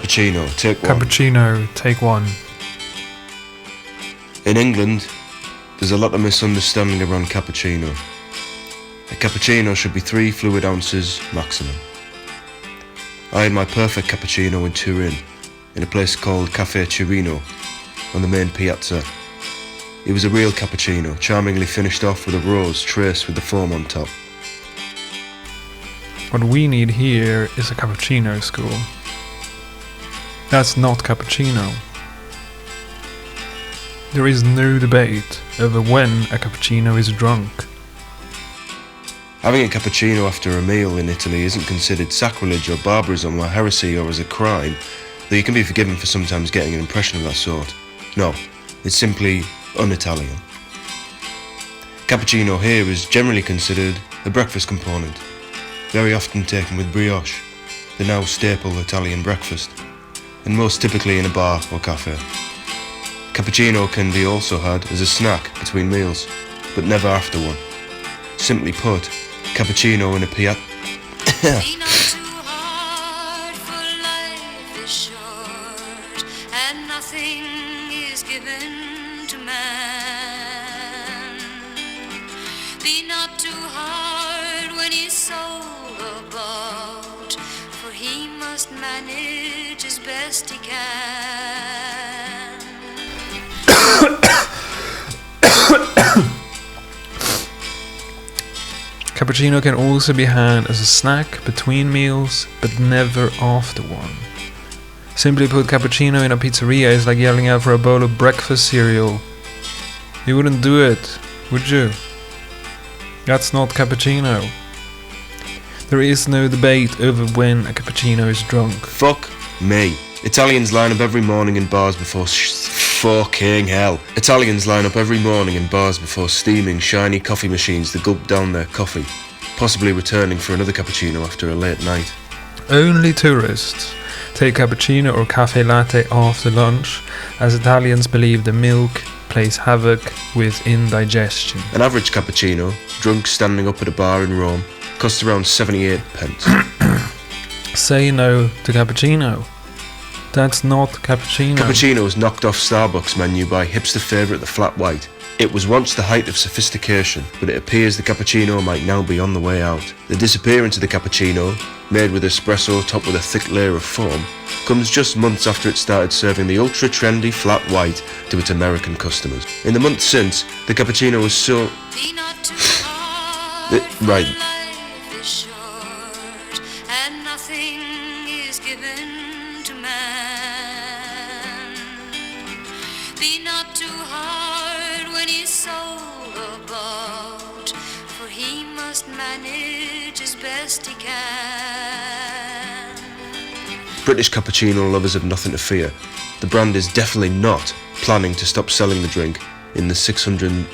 Cappuccino, take one. Cappuccino, take one. In England, there's a lot of misunderstanding around cappuccino. A cappuccino should be 3 fluid ounces maximum. I had my perfect cappuccino in Turin, in a place called Caffè Cirino, on the main piazza. It was a real cappuccino, charmingly finished off with a rose traced with the foam on top. What we need here is a cappuccino school. That's not cappuccino. There is no debate over when a cappuccino is drunk. Having a cappuccino after a meal in Italy isn't considered sacrilege or barbarism or heresy or as a crime, though you can be forgiven for sometimes getting an impression of that sort. No, it's simply un-Italian. Cappuccino here is generally considered a breakfast component, very often taken with brioche, the now staple Italian breakfast, and most typically in a bar or cafe. Cappuccino can be also had as a snack between meals, but never after one. Simply put, cappuccino in a piazza. Be not too hard, for life is short, and nothing is given to man. Be not too hard when he's sold or bought, for he must manage as best he can. Cappuccino can also be had as a snack between meals, but never after one. Simply put, cappuccino in a pizzeria is like yelling out for a bowl of breakfast cereal. You wouldn't do it, would you? That's not cappuccino. There is no debate over when a cappuccino is drunk. Fuck me. Italians line up every morning in bars before fucking hell. Italians line up every morning in bars before steaming, shiny coffee machines to gulp down their coffee, possibly returning for another cappuccino after a late night. Only tourists take cappuccino or cafe latte after lunch, as Italians believe the milk plays havoc with indigestion. An average cappuccino, drunk standing up at a bar in Rome, costs around 78 pence. Say no to cappuccino. That's not cappuccino. Cappuccino was knocked off Starbucks menu by hipster favourite the flat white. It was once the height of sophistication, but it appears the cappuccino might now be on the way out. The disappearance of the cappuccino, made with espresso topped with a thick layer of foam, comes just months after it started serving the ultra-trendy flat white to its American customers. In the months since, the cappuccino was so... Be not too hard, right. for life is short, and nothing is given to man. Be not too hard when he's sold or bought, for he must manage as best he can. British cappuccino lovers have nothing to fear. The brand is definitely not planning to stop selling the drink in the 600...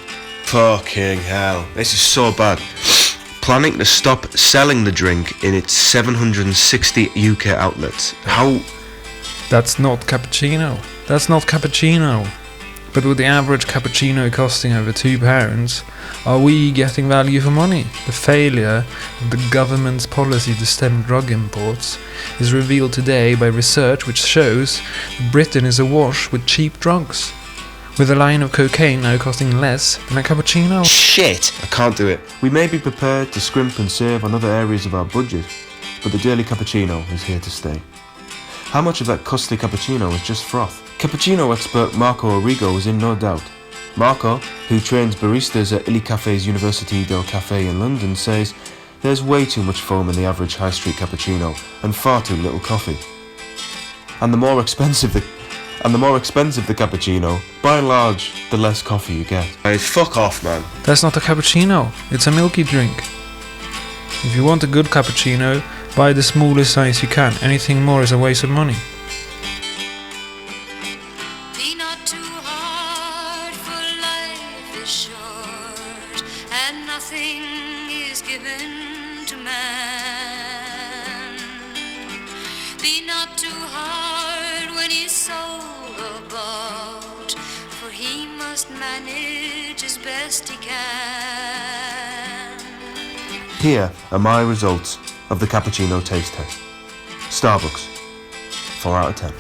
Fucking hell, this is so bad. Planning to stop selling the drink in its 760 UK outlets. How... That's not cappuccino. That's not cappuccino. But with the average cappuccino costing over £2, are we getting value for money? The failure of the government's policy to stem drug imports is revealed today by research which shows that Britain is awash with cheap drugs, with a line of cocaine now costing less than a cappuccino. Shit! I can't do it. We may be prepared to scrimp and save on other areas of our budget, but the daily cappuccino is here to stay. How much of that costly cappuccino is just froth? Cappuccino expert Marco Origo is in no doubt. Marco, who trains baristas at Illy Café's University del Café in London, says there's way too much foam in the average high street cappuccino and far too little coffee. And the more expensive the cappuccino, by and large, the less coffee you get. Hey, fuck off, man. That's not a cappuccino, it's a milky drink. If you want a good cappuccino, buy the smallest size you can. Anything more is a waste of money. Be not too hard, for life is short, and nothing is given to man. Be not too hard when he's sold or bought, for he must manage as best he can. Here are my results of the cappuccino taste test. Starbucks, 4 out of 10.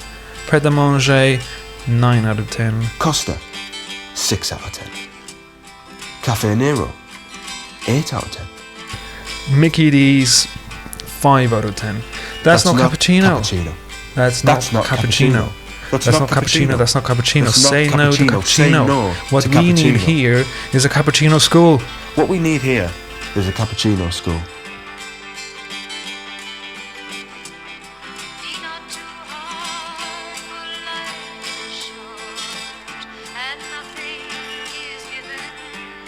Pret a manger, 9 out of 10. Costa, 6 out of 10. Cafe Nero, 8 out of 10. Mickey D's, 5 out of 10. That's not cappuccino. That's not cappuccino. That's not cappuccino. That's not cappuccino. Say no to cappuccino. What we need here is a cappuccino school. What we need here is a cappuccino school. Be not too hard, for life is short, and nothing is given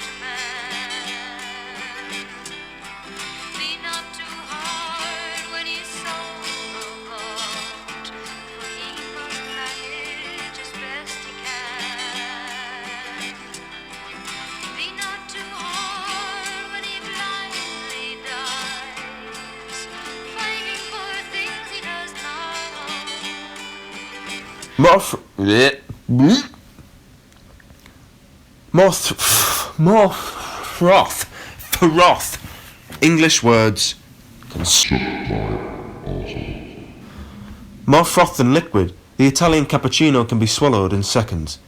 to man. Be not too hard when he's so overwrought, for he must manage as best he can. Be not too hard when he blindly dies, fighting for things he does not own. More froth. English words can more froth than liquid. The Italian cappuccino can be swallowed in seconds.